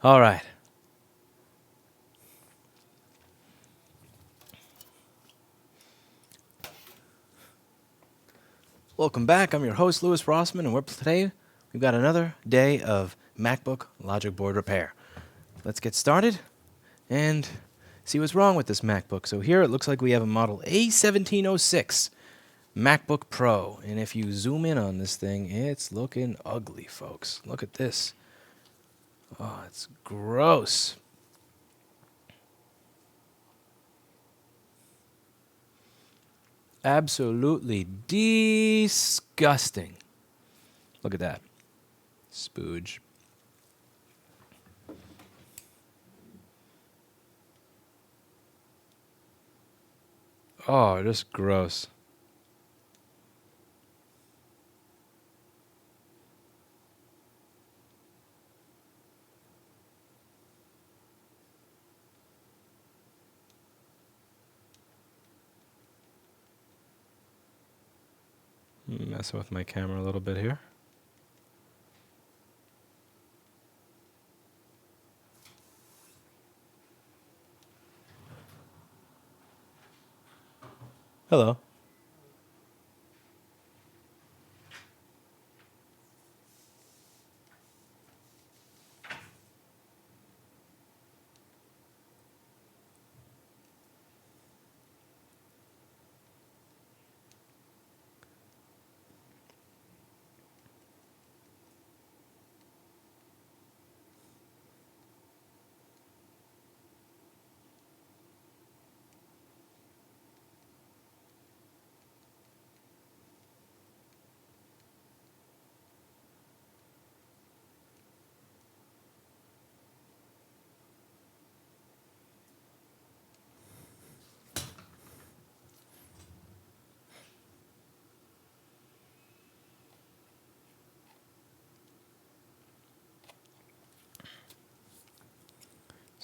All right. Welcome back. I'm your host, Louis Rossman, and today we've got another day of MacBook logic board repair. Let's get started and see what's wrong with this MacBook. So here it looks like we have a model A1706 MacBook Pro, and if you zoom in on this thing, it's looking ugly, folks. Look at this. Oh, it's gross. Absolutely disgusting. Look at that. Spooge. Oh, just gross. Messing with my camera a little bit here. Hello.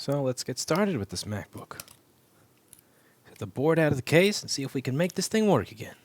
So let's get started with this MacBook. Get the board out of the case and see if we can make this thing work again.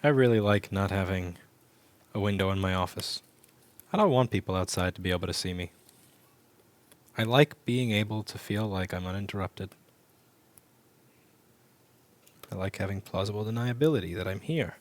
I really like not having a window in my office. I don't want people outside to be able to see me. I like being able to feel like I'm uninterrupted. I like having plausible deniability that I'm here.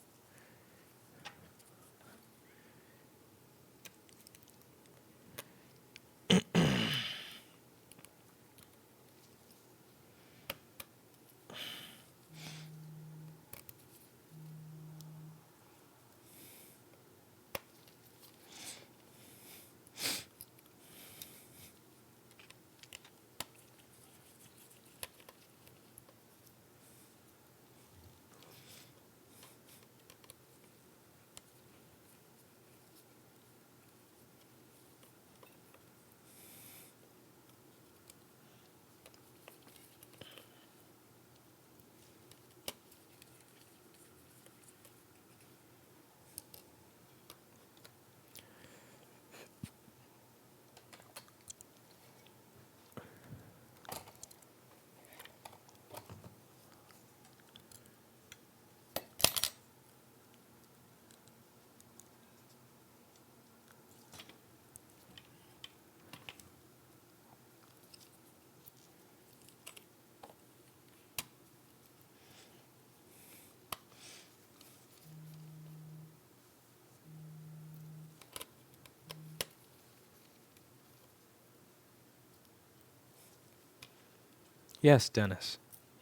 Yes, Dennis.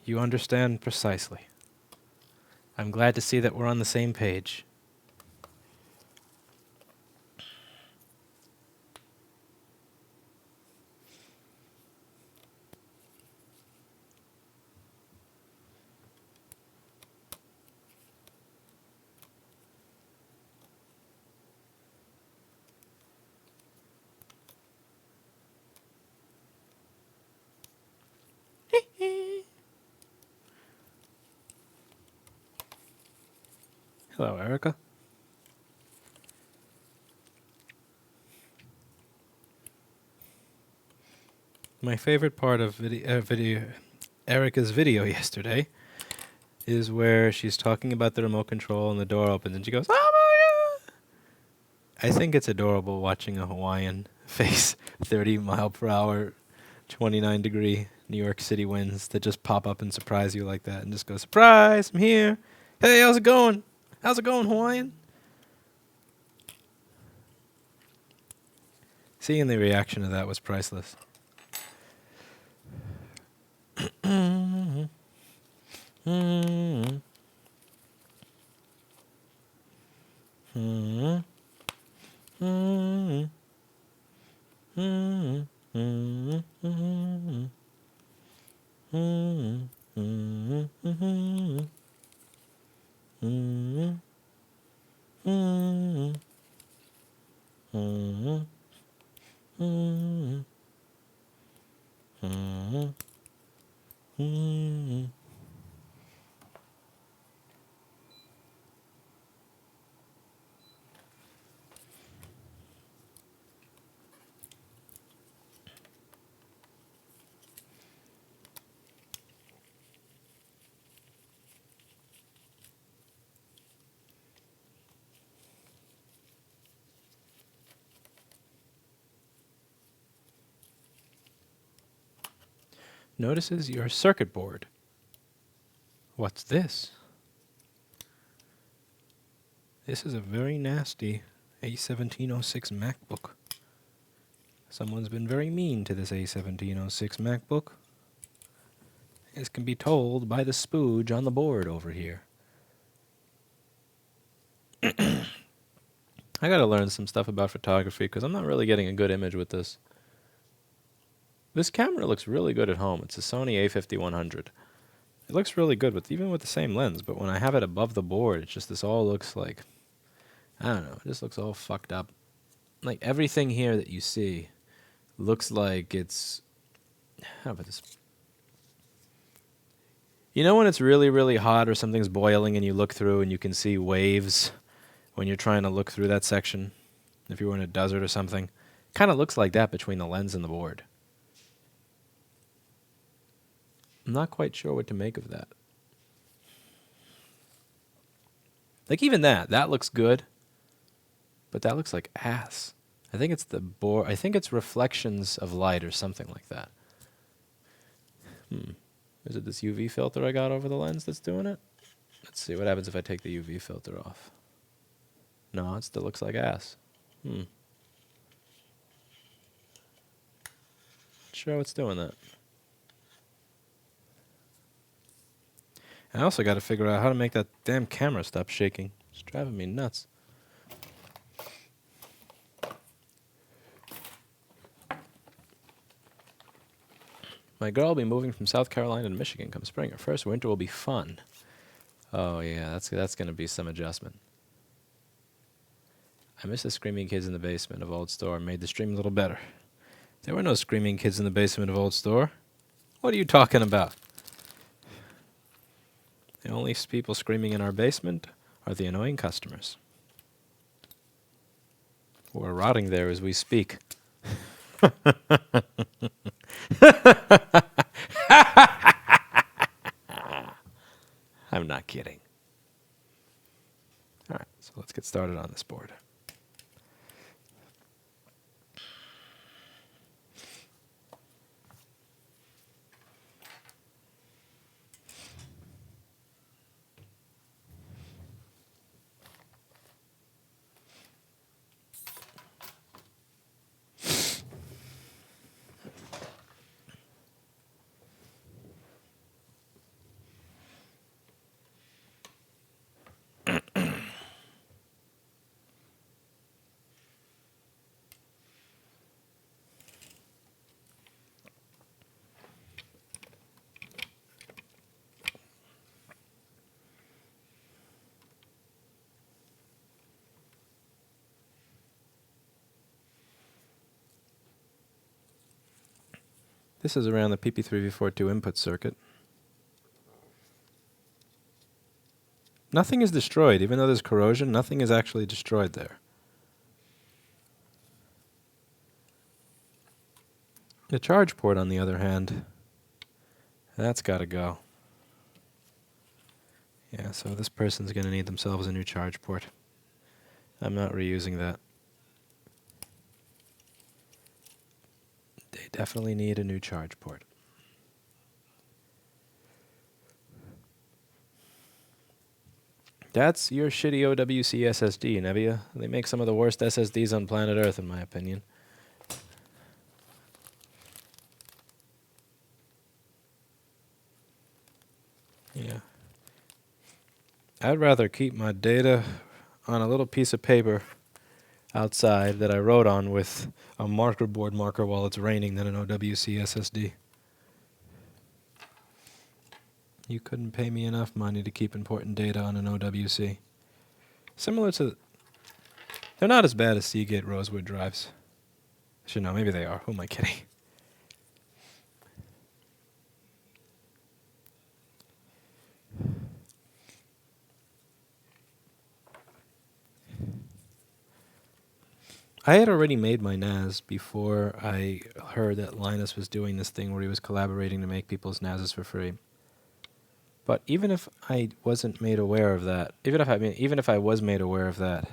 You understand precisely. I'm glad to see that we're on the same page. Hello, Erica. My favorite part of Erica's video yesterday is where she's talking about the remote control and the door opens and she goes, "Oh my God!" I think it's adorable watching a Hawaiian face 30 mile per hour, 29-degree New York City winds that just pop up and surprise you like that and just go, "Surprise, I'm here. Hey, how's it going? How's it going, Hawaiian?" Seeing the reaction of that was priceless. Notices your circuit board. What's this? This is a very nasty A1706 MacBook. Someone's been very mean to this A1706 MacBook. As can be told by the spooge on the board over here. I gotta learn some stuff about photography because I'm not really getting a good image with this. This camera looks really good at home. It's a Sony A5100. It looks really good even with the same lens, but when I have it above the board, it's just this all looks like, I don't know, it just looks all fucked up. Like everything here that you see looks like it's, how about this? You know when it's really, really hot or something's boiling and you look through and you can see waves when you're trying to look through that section? If you were in a desert or something. Kind of looks like that between the lens and the board. I'm not quite sure what to make of that. Like even that looks good, but that looks like ass. I think it's the board. I think it's reflections of light or something like that. Is it this UV filter I got over the lens that's doing it? Let's see what happens if I take the UV filter off. No, it still looks like ass. Sure, what's doing that? I also got to figure out how to make that damn camera stop shaking. It's driving me nuts. My girl will be moving from South Carolina to Michigan come spring. Her first winter will be fun. Oh yeah, that's going to be some adjustment. I miss the screaming kids in the basement of Old Store. Made the stream a little better. There were no screaming kids in the basement of Old Store. What are you talking about? The only people screaming in our basement are the annoying customers, who are rotting there as we speak. I'm not kidding. All right, so let's get started on this board. This is around the PP3V42 input circuit. Nothing is destroyed. Even though there's corrosion, nothing is actually destroyed there. The charge port, on the other hand, that's got to go. Yeah, so this person's going to need themselves a new charge port. I'm not reusing that. They definitely need a new charge port. That's your shitty OWC SSD, Nevia. They make some of the worst SSDs on planet Earth, in my opinion. Yeah. I'd rather keep my data on a little piece of paper outside that I wrote on with a marker board marker while it's raining than an OWC SSD. You couldn't pay me enough money to keep important data on an OWC. Similar to... They're not as bad as Seagate Rosewood drives. Actually, no, maybe they are. Who am I kidding? I had already made my NAS before I heard that Linus was doing this thing where he was collaborating to make people's NASs for free. But even if I wasn't made aware of that, even if I was made aware of that,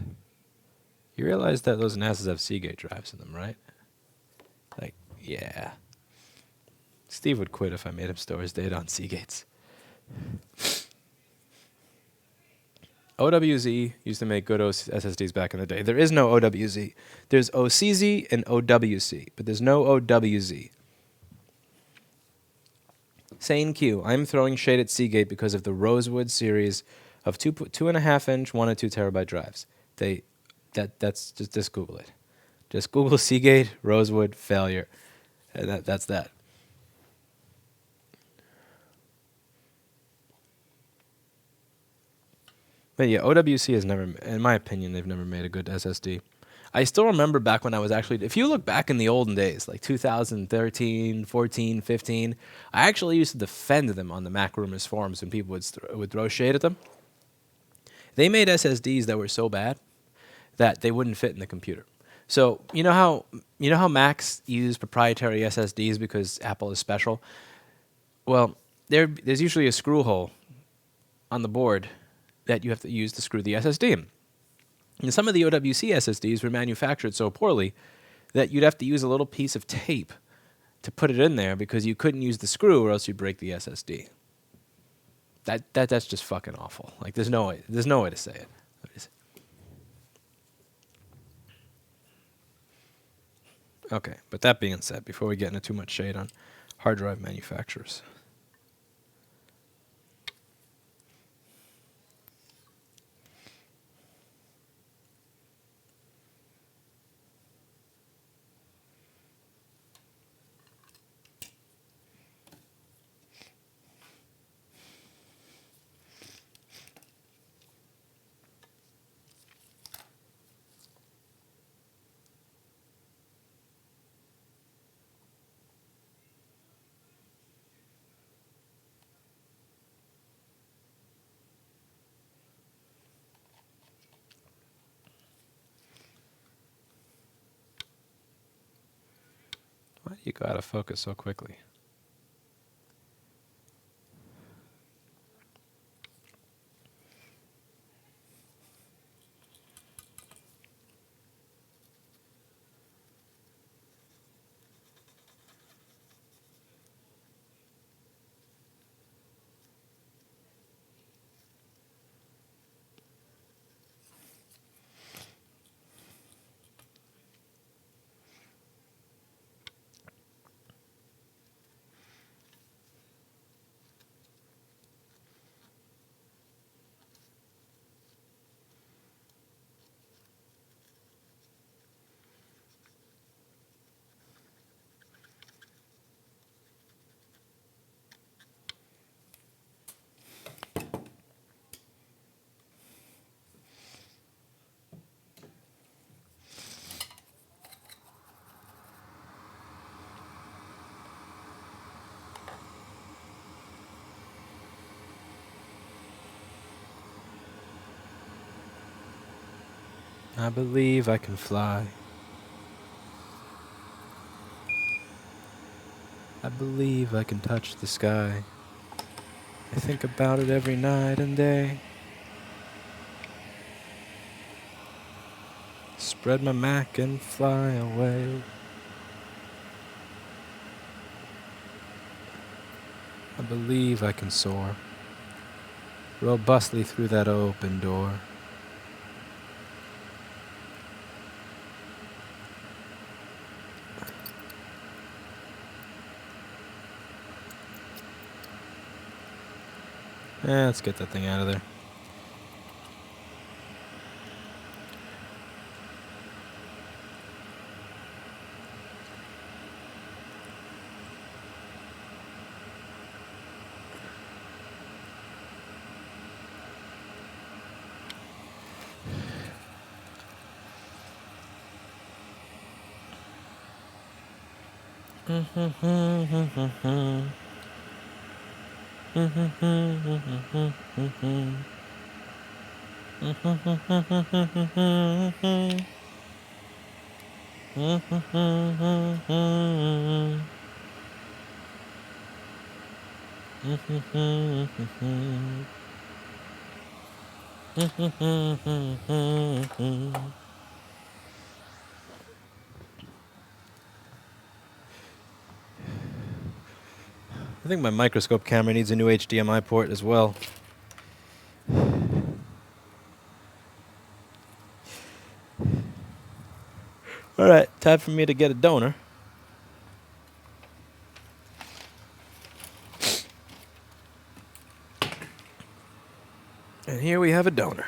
you realize that those NASs have Seagate drives in them, right? Like, yeah. Steve would quit if I made him store his data on Seagates. OWZ used to make good SSDs back in the day. There is no OWZ. There's OCZ and OWC, but there's no OWZ. Sane Q. I'm throwing shade at Seagate because of the Rosewood series of 2.5-inch 1 and 2 terabyte drives. That's just Google it. Just Google Seagate Rosewood failure, and that's that. But yeah, OWC has never, in my opinion, they've never made a good SSD. I still remember back when I was actually, if you look back in the olden days, like 2013, 14, 15, I actually used to defend them on the Mac Rumors forums when people would throw shade at them. They made SSDs that were so bad that they wouldn't fit in the computer. So you know how Macs use proprietary SSDs because Apple is special? Well, there's usually a screw hole on the board that you have to use to screw the SSD in. And some of the OWC SSDs were manufactured so poorly that you'd have to use a little piece of tape to put it in there because you couldn't use the screw or else you'd break the SSD. That's just fucking awful. Like there's no way to say it. Okay, but that being said, before we get into too much shade on hard drive manufacturers. Why do you go out of focus so quickly? I believe I can fly. I believe I can touch the sky. I think about it every night and day. Spread my Mac and fly away. I believe I can soar robustly through that open door. Let's get that thing out of there. I think my microscope camera needs a new HDMI port as well. Alright, time for me to get a donor. And here we have a donor.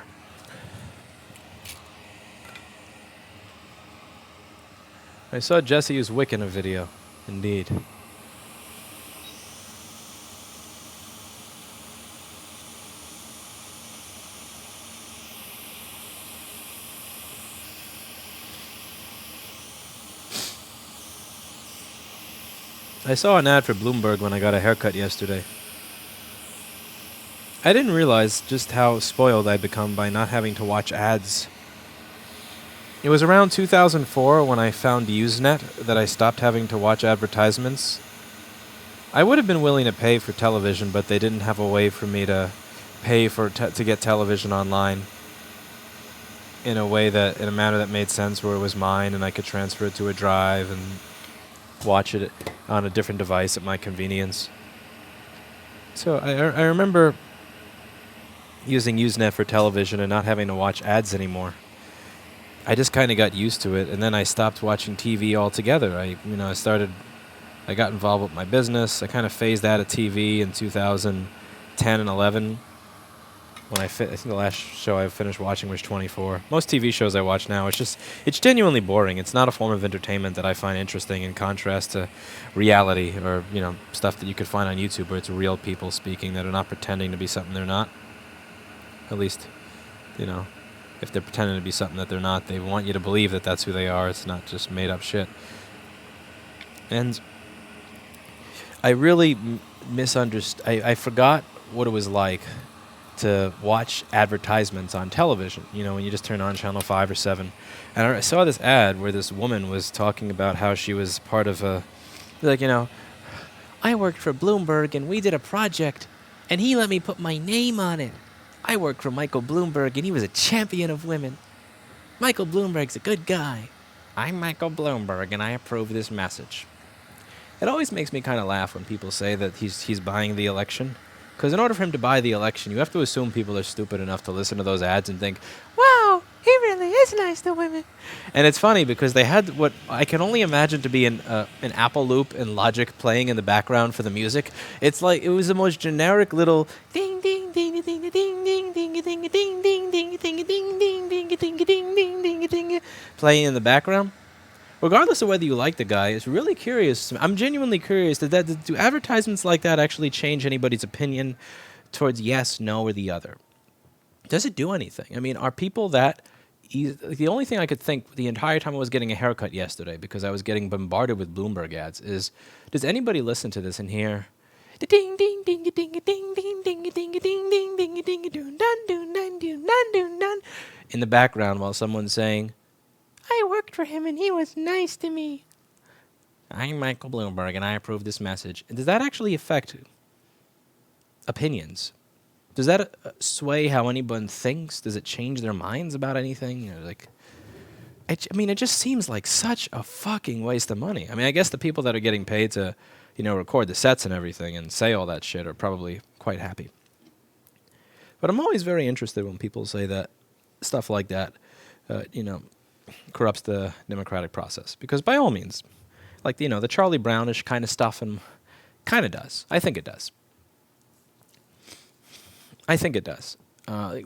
I saw Jesse use Wick in a video. Indeed. I saw an ad for Bloomberg when I got a haircut yesterday. I didn't realize just how spoiled I'd become by not having to watch ads. It was around 2004 when I found Usenet that I stopped having to watch advertisements. I would have been willing to pay for television, but they didn't have a way for me to pay for to get television online in a manner that made sense, where it was mine and I could transfer it to a drive and watch it on a different device at my convenience. So I remember using Usenet for television and not having to watch ads anymore. I just kind of got used to it, and then I stopped watching TV altogether. I got involved with my business. I kind of phased out of TV in 2010 and 11. When I think the last show I finished watching was 24. Most TV shows I watch now, it's genuinely boring. It's not a form of entertainment that I find interesting, in contrast to reality or, stuff that you could find on YouTube where it's real people speaking that are not pretending to be something they're not. At least, if they're pretending to be something that they're not, they want you to believe that that's who they are. It's not just made up shit. And I really misunderstood. I forgot what it was like to watch advertisements on television, when you just turn on channel 5 or 7. And I saw this ad where this woman was talking about how she was part of I worked for Bloomberg and we did a project and he let me put my name on it. I worked for Michael Bloomberg and he was a champion of women. Michael Bloomberg's a good guy. I'm Michael Bloomberg and I approve this message. It always makes me kind of laugh when people say that he's buying the election. Because in order for him to buy the election, you have to assume people are stupid enough to listen to those ads and think, wow, he really is nice to women. And it's funny because they had what I can only imagine to be an Apple loop and Logic playing in the background for the music. It's like it was the most generic little ding ding ding ding ding ding ding ding ding ding ding ding ding ding ding ding ding ding playing in the background. Regardless of whether you like the guy, it's really curious. I'm genuinely curious. Do advertisements like that actually change anybody's opinion towards yes, no, or the other? Does it do anything? I mean, are people that the only thing I could think the entire time I was getting a haircut yesterday, because I was getting bombarded with Bloomberg ads, is does anybody listen to this and hear the ding ding ding ding ding ding ding ding ding ding ding ding ding dun dun dun dun dun dun? in the background while someone's saying, I worked for him and he was nice to me. I'm Michael Bloomberg and I approve this message. Does that actually affect opinions? Does that sway how anyone thinks? Does it change their minds about anything? You know, like, I mean, it just seems like such a fucking waste of money. I mean, I guess the people that are getting paid to, you know, record the sets and everything and say all that shit are probably quite happy. But I'm always very interested when people say that stuff like that, you know, corrupts the democratic process. Because by all means, like, you know, the Charlie Brownish kind of stuff and kind of does. I think it does. I think it does. I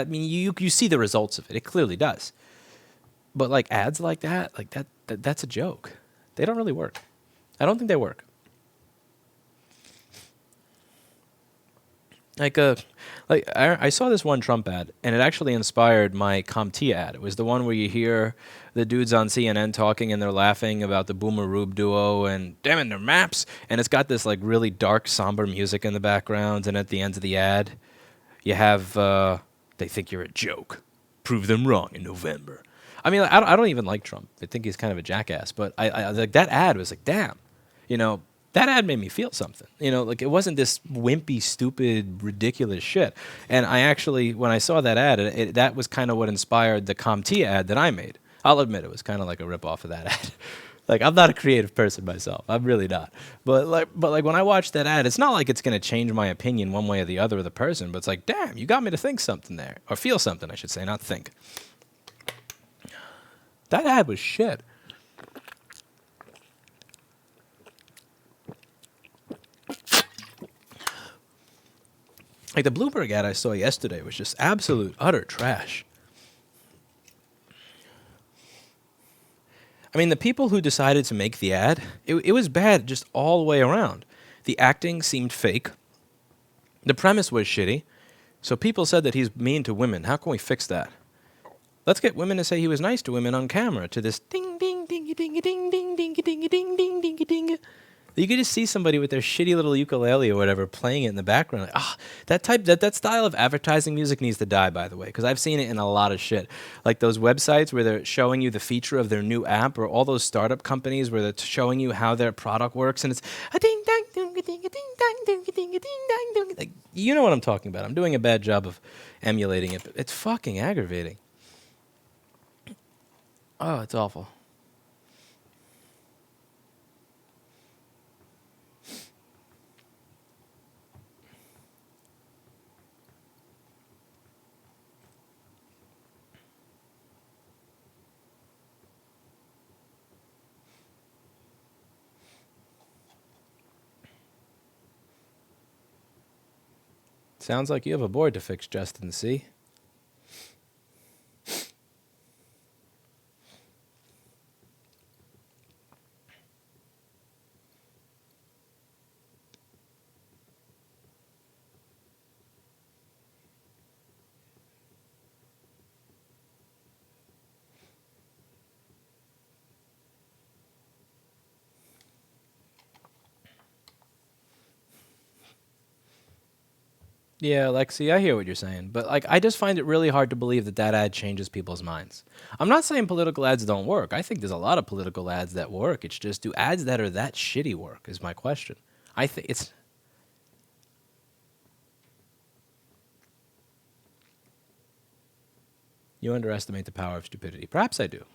mean, you see the results of it. It clearly does. But like ads like that's a joke. They don't really work. I don't think they work. I saw this one Trump ad, and it actually inspired my CompTIA ad. It was the one where you hear the dudes on CNN talking, and they're laughing about the Boomer Rube duo, and damn it, their maps. And it's got this like really dark, somber music in the background, and at the end of the ad, you have, they think you're a joke. Prove them wrong in November. I mean, I don't even like Trump. I think he's kind of a jackass. But I like that ad was like, damn, you know, that ad made me feel something. You know, like it wasn't this wimpy, stupid, ridiculous shit. And I actually, when I saw that ad, that was kind of what inspired the CompTIA ad that I made. I'll admit it was kind of like a ripoff of that ad. Like, I'm not a creative person myself. I'm really not. But like when I watch that ad, it's not like it's going to change my opinion one way or the other of the person. But it's like, damn, you got me to think something there. Or feel something, I should say, not think. That ad was shit. Like the Bloomberg ad I saw yesterday was just absolute, utter trash. I mean, the people who decided to make the ad, it was bad just all the way around. The acting seemed fake. The premise was shitty. So people said that he's mean to women. How can we fix that? Let's get women to say he was nice to women on camera, to this ding, ding, ding, ding, ding, ding, ding, ding, ding, ding, ding, ding. You could just see somebody with their shitty little ukulele or whatever playing it in the background. Like, that style of advertising music needs to die, by the way, because I've seen it in a lot of shit. Like those websites where they're showing you the feature of their new app, or all those startup companies where they're showing you how their product works, and it's a ding dang ding a ding a ding dang ding a ding a ding dang ding. Like, you know what I'm talking about. I'm doing a bad job of emulating it, but it's fucking aggravating. Oh, it's awful. Sounds like you have a board to fix, Justin C. Yeah, Lexi, I hear what you're saying, but like I just find it really hard to believe that that ad changes people's minds. I'm not saying political ads don't work. I think there's a lot of political ads that work. It's just, do ads that are that shitty work is my question. I think it's... You underestimate the power of stupidity. Perhaps I do.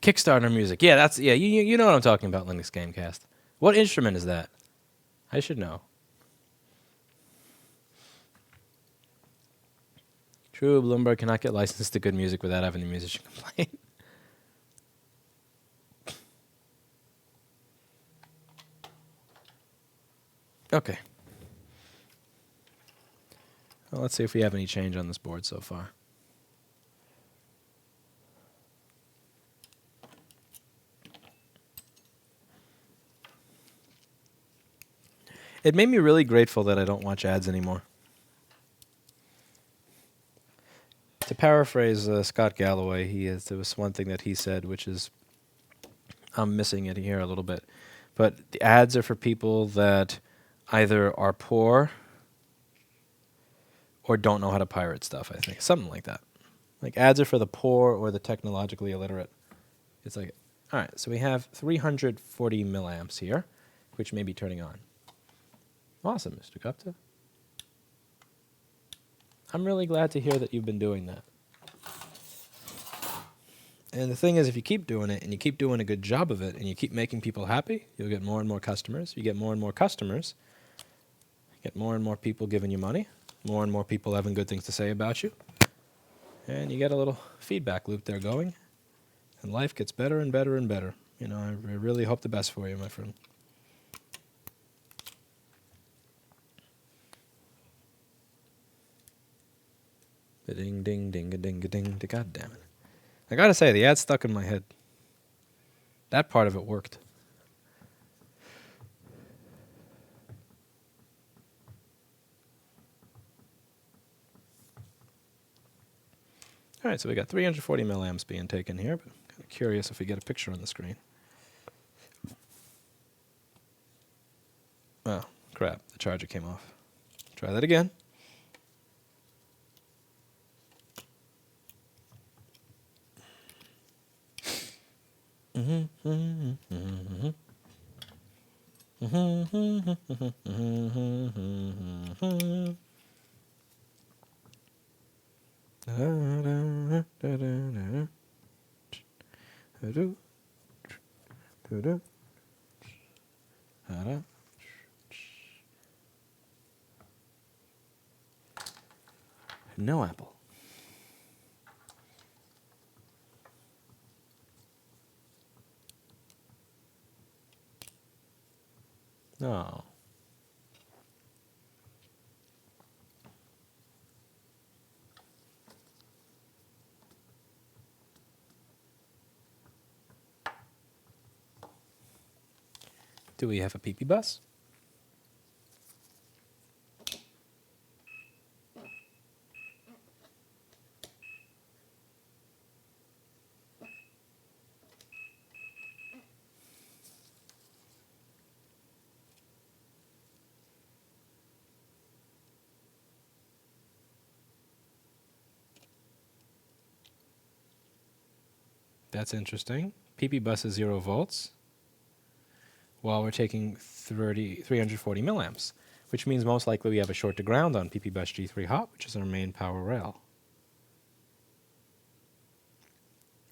Kickstarter music. Yeah, that's you know what I'm talking about, Linux Gamecast. What instrument is that? I should know. True, Bloomberg cannot get licensed to good music without having a musician complain. Okay. Well, let's see if we have any change on this board so far. It made me really grateful that I don't watch ads anymore. To paraphrase Scott Galloway, there was one thing that he said, which is, I'm missing it here a little bit, but the ads are for people that either are poor or don't know how to pirate stuff, I think. Something like that. Like ads are for the poor or the technologically illiterate. It's like, all right, so we have 340 milliamps here, which may be turning on. Awesome, Mr. Gupta. I'm really glad to hear that you've been doing that. And the thing is, if you keep doing it and you keep doing a good job of it and you keep making people happy, you'll get more and more customers. You get more and more customers, you get more and more people giving you money, more and more people having good things to say about you. And you get a little feedback loop there going. And life gets better and better and better. You know, I really hope the best for you, my friend. Ding, ding, ding, a ding, a ding, God damn it. I gotta say, the ad stuck in my head. That part of it worked. All right, so we got 340 milliamps being taken here, but I'm kind of curious if we get a picture on the screen. Oh, crap, the charger came off. Try that again. No apple. No. Do we have a pee-pee bus? That's interesting. PP bus is 0 volts, while we're taking 340 milliamps, which means most likely we have a short to ground on PP bus G3 hot, which is our main power rail.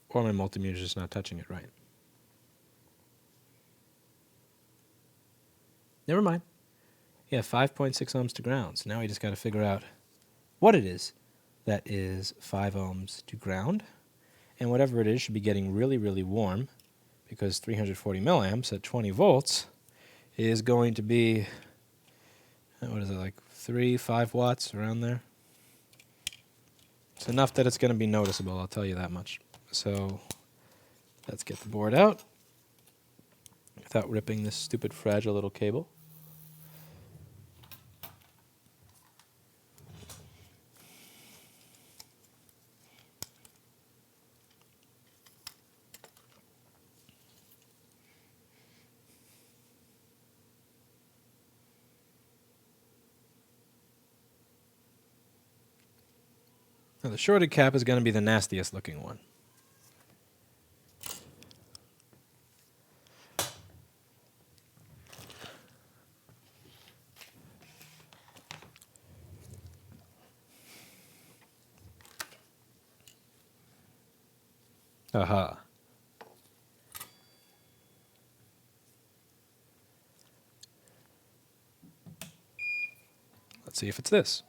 Or my multimeter is just not touching it right. Never mind. Yeah, 5.6 ohms to ground. So now we just got to figure out what it is that is 5 ohms to ground. And whatever it is should be getting really, really warm, because 340 milliamps at 20 volts is going to be, what is it, like 5 watts around there? It's enough that it's going to be noticeable, I'll tell you that much. So let's get the board out without ripping this stupid fragile little cable. Now the shorted cap is going to be the nastiest looking one. Aha. Let's see if it's this.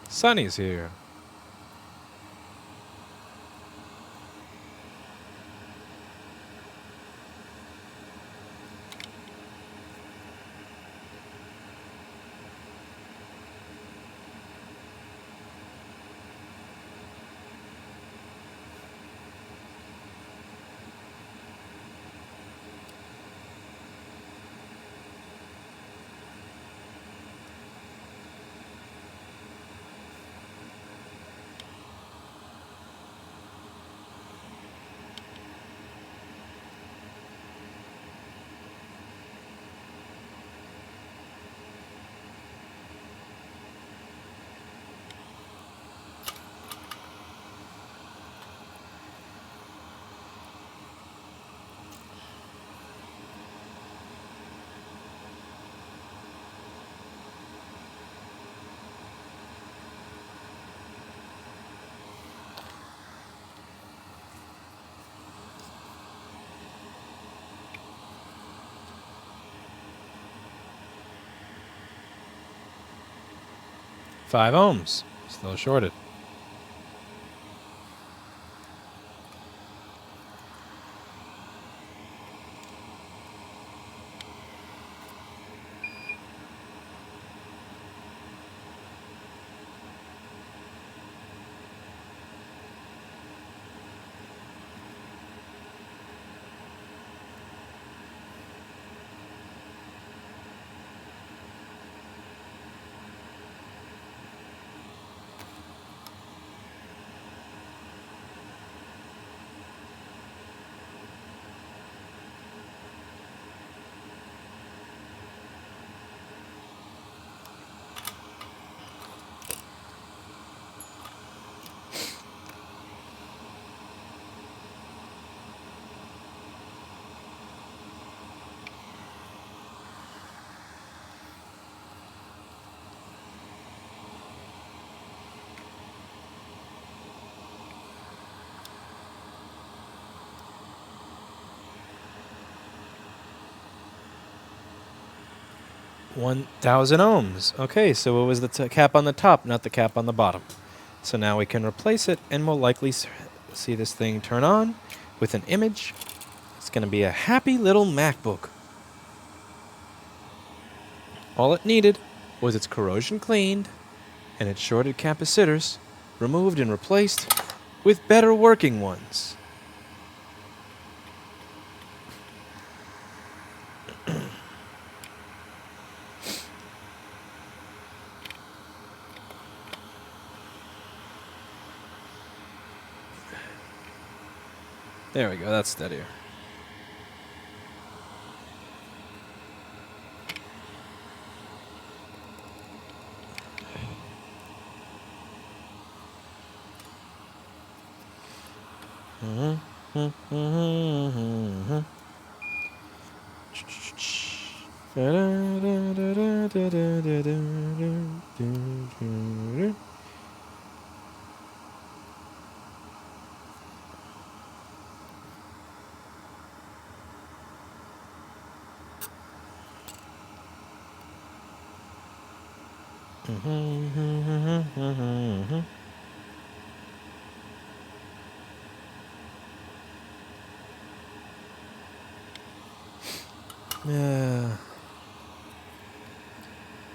Sunny's here. 5 ohms. Still shorted. $1,000 ohms. Okay, so it was the cap on the top, not the cap on the bottom. So now we can replace it, and we'll likely see this thing turn on with an image. It's going to be a happy little MacBook. All it needed was its corrosion cleaned and its shorted capacitors removed and replaced with better working ones. There we go, that's steadier.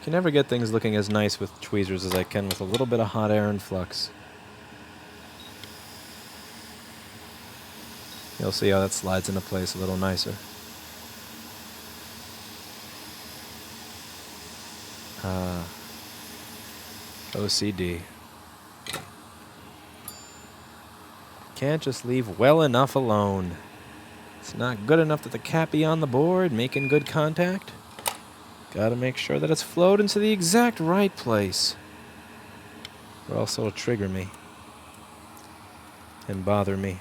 Can never get things looking as nice with tweezers as I can with a little bit of hot air and flux. You'll see how that slides into place a little nicer. OCD. Can't just leave well enough alone. It's not good enough that the cap be on the board, making good contact. Gotta make sure that it's flowed into the exact right place, or else it'll trigger me and bother me.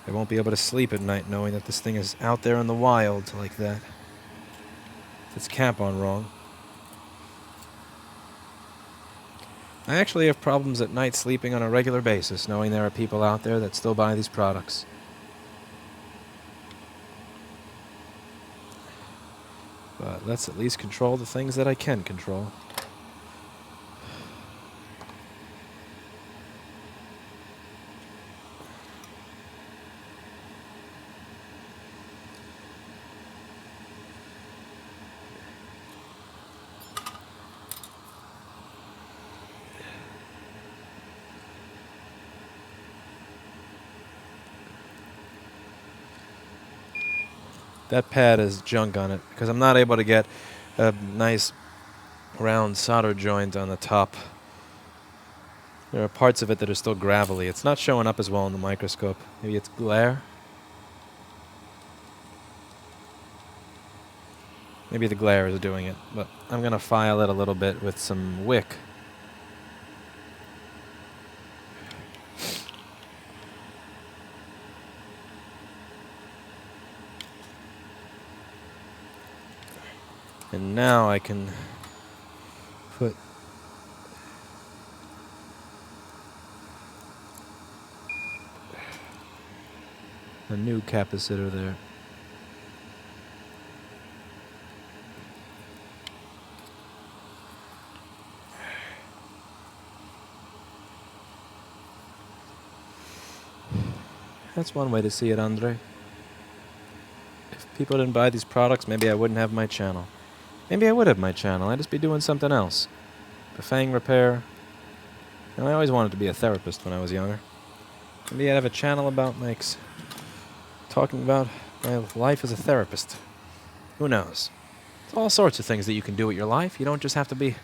I won't be able to sleep at night knowing that this thing is out there in the wild like that. With its cap on wrong. I actually have problems at night sleeping on a regular basis, knowing there are people out there that still buy these products. But let's at least control the things that I can control. That pad has junk on it because I'm not able to get a nice round solder joint on the top. There are parts of it that are still gravelly. It's not showing up as well in the microscope. Maybe it's glare. Maybe the glare is doing it, but I'm going to file it a little bit with some wick. And now I can put a new capacitor there. That's one way to see it, Andre. If people didn't buy these products, maybe I wouldn't have my channel. Maybe I would have my channel. I'd just be doing something else. Buffang repair. And I always wanted to be a therapist when I was younger. Maybe I'd have a channel about talking about my life as a therapist. Who knows? There's all sorts of things that you can do with your life. You don't just have to be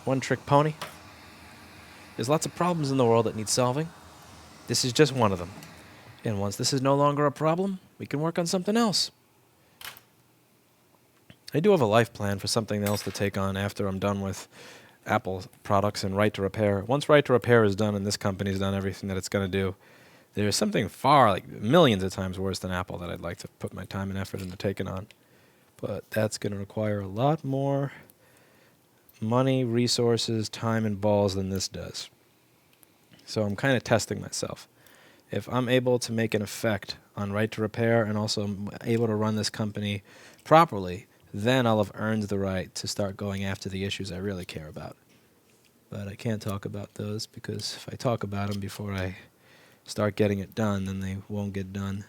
one-trick pony. There's lots of problems in the world that need solving. This is just one of them. And once this is no longer a problem, we can work on something else. I do have a life plan for something else to take on after I'm done with Apple products and Right to Repair. Once Right to Repair is done and this company's done everything that it's going to do, there's something far, like millions of times worse than Apple that I'd like to put my time and effort into taking on. But that's going to require a lot more money, resources, time, and balls than this does. So I'm kind of testing myself. If I'm able to make an effect on Right to Repair and also able to run this company properly, then I'll have earned the right to start going after the issues I really care about. But I can't talk about those because if I talk about them before I start getting it done, then they won't get done.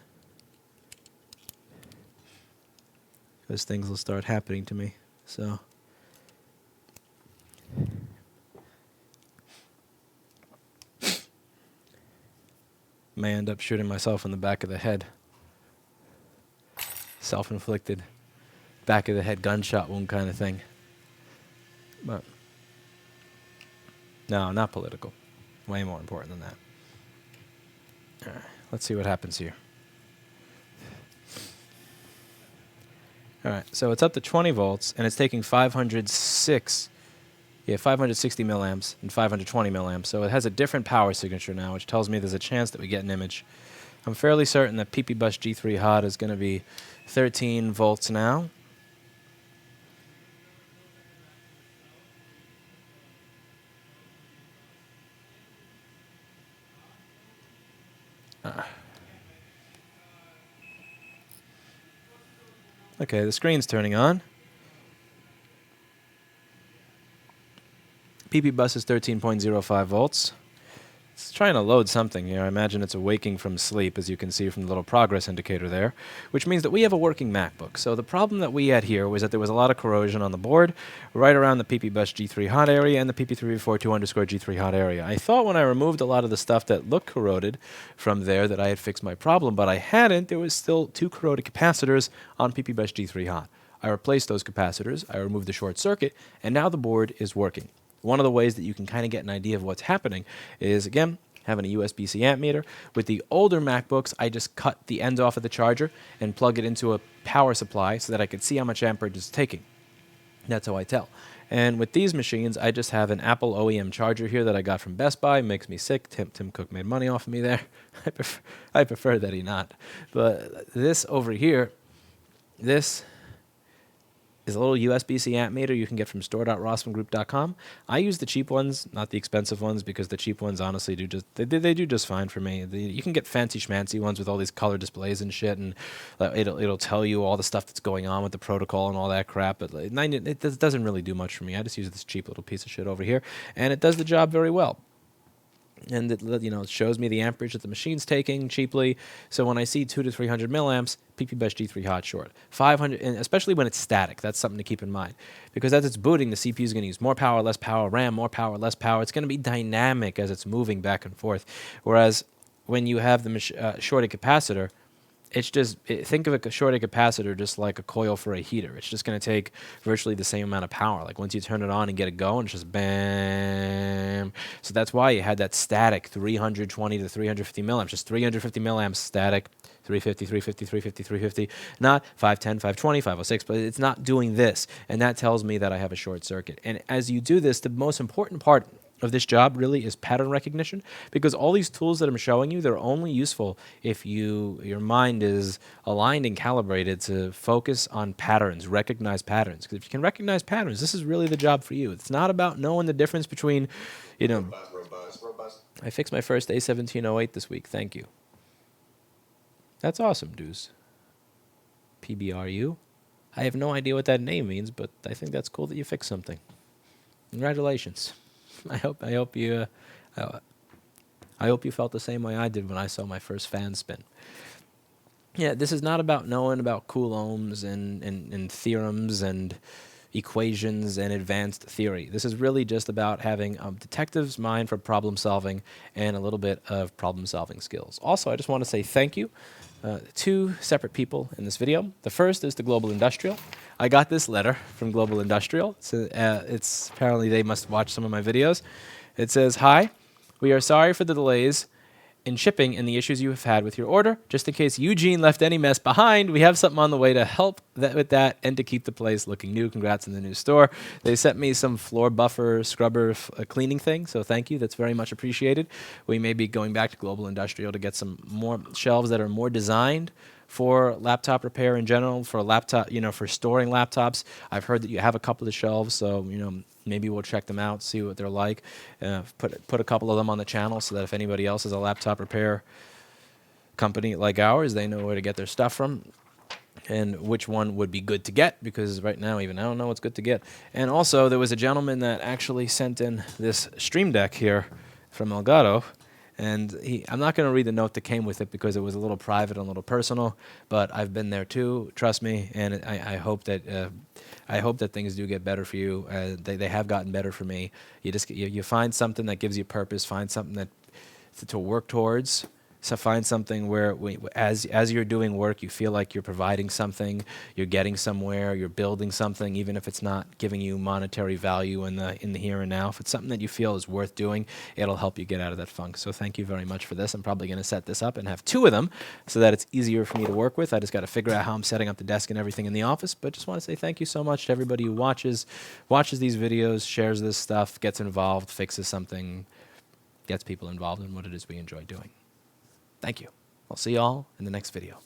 Because things will start happening to me. So may end up shooting myself in the back of the head. Self-inflicted back of the head gunshot wound kind of thing. But no, not political. Way more important than that. All right, let's see what happens here. All right, so it's up to 20 volts, and it's taking 560 milliamps and 520 milliamps. So it has a different power signature now, which tells me there's a chance that we get an image. I'm fairly certain that PP Bus G3 Hot is going to be 13 volts now. Okay, the screen's turning on. PP Bus is 13.05 volts. It's trying to load something here. I imagine it's awaking from sleep, as you can see from the little progress indicator there, which means that we have a working MacBook. So the problem that we had here was that there was a lot of corrosion on the board right around the PP Bus G3 Hot area and the PP342_G3 Hot area. I thought when I removed a lot of the stuff that looked corroded from there that I had fixed my problem, but I hadn't. There was still 2 corroded capacitors on PP Bus G3 Hot. I replaced those capacitors, I removed the short circuit, and now the board is working. One of the ways that you can kind of get an idea of what's happening is, again, having a USB-C amp meter. With the older MacBooks, I just cut the ends off of the charger and plug it into a power supply so that I could see how much amperage it's taking. That's how I tell. And with these machines, I just have an Apple OEM charger here that I got from Best Buy. Makes me sick. Tim Cook made money off of me there. I prefer that he not. But this over here, this is a little USB-C amp meter you can get from store.rossmangroup.com. I use the cheap ones, not the expensive ones, because the cheap ones honestly do just fine for me. You can get fancy schmancy ones with all these color displays and shit, and it'll tell you all the stuff that's going on with the protocol and all that crap. But it doesn't really do much for me. I just use this cheap little piece of shit over here, and it does the job very well. And it shows me the amperage that the machine's taking cheaply. So when I see 200 to 300 milliamps, PP Bus G3 Hot short. 500, and especially when it's static, that's something to keep in mind. Because as it's booting, the CPU is going to use more power, less power, RAM, more power, less power. It's going to be dynamic as it's moving back and forth. Whereas when you have the shorted capacitor, it's just, think of a shorted capacitor just like a coil for a heater. It's just going to take virtually the same amount of power. Like once you turn it on and get it going, it's just bam. So that's why you had that static 320 to 350 milliamps, just 350 milliamps static, 350, 350, 350, 350, not 510, 520, 506, but it's not doing this. And that tells me that I have a short circuit. And as you do this, the most important part of this job really is pattern recognition, because all these tools that I'm showing you, they're only useful if your mind is aligned and calibrated to focus on patterns, recognize patterns. Because if you can recognize patterns, this is really the job for you. It's not about knowing the difference between, robust. I fixed my first A1708 this week. Thank you. That's awesome, Deuce. PBRU. I have no idea what that name means, but I think that's cool that you fixed something. Congratulations. I hope you. I hope you felt the same way I did when I saw my first fan spin. Yeah, this is not about knowing about coulombs and theorems and equations and advanced theory. This is really just about having a detective's mind for problem solving and a little bit of problem solving skills. Also, I just want to say thank you. Two separate people in this video. The first is the Global Industrial. I got this letter from Global Industrial. It's apparently they must watch some of my videos. It says, "Hi, we are sorry for the delays in shipping and the issues you have had with your order. Just in case Eugene left any mess behind, we have something on the way to help with that and to keep the place looking new. Congrats on the new store." They sent me some floor buffer scrubber cleaning thing, so thank you. That's very much appreciated. We may be going back to Global Industrial to get some more shelves that are more designed for laptop repair in general, for laptop, for storing laptops. I've heard that you have a couple of shelves, so maybe we'll check them out, see what they're like. Put a couple of them on the channel so that if anybody else has a laptop repair company like ours, they know where to get their stuff from and which one would be good to get, because right now even I don't know what's good to get. And also there was a gentleman that actually sent in this Stream Deck here from Elgato. And I'm not going to read the note that came with it because it was a little private and a little personal, but I've been there too, trust me, and I hope that things do get better for you. They have gotten better for me. You find something that gives you purpose, find something that to work towards. So find something where, as you're doing work, you feel like you're providing something, you're getting somewhere, you're building something, even if it's not giving you monetary value in the here and now. If it's something that you feel is worth doing, it'll help you get out of that funk. So thank you very much for this. I'm probably going to set this up and have two of them so that it's easier for me to work with. I just got to figure out how I'm setting up the desk and everything in the office. But just want to say thank you so much to everybody who watches these videos, shares this stuff, gets involved, fixes something, gets people involved in what it is we enjoy doing. Thank you. I'll see y'all in the next video.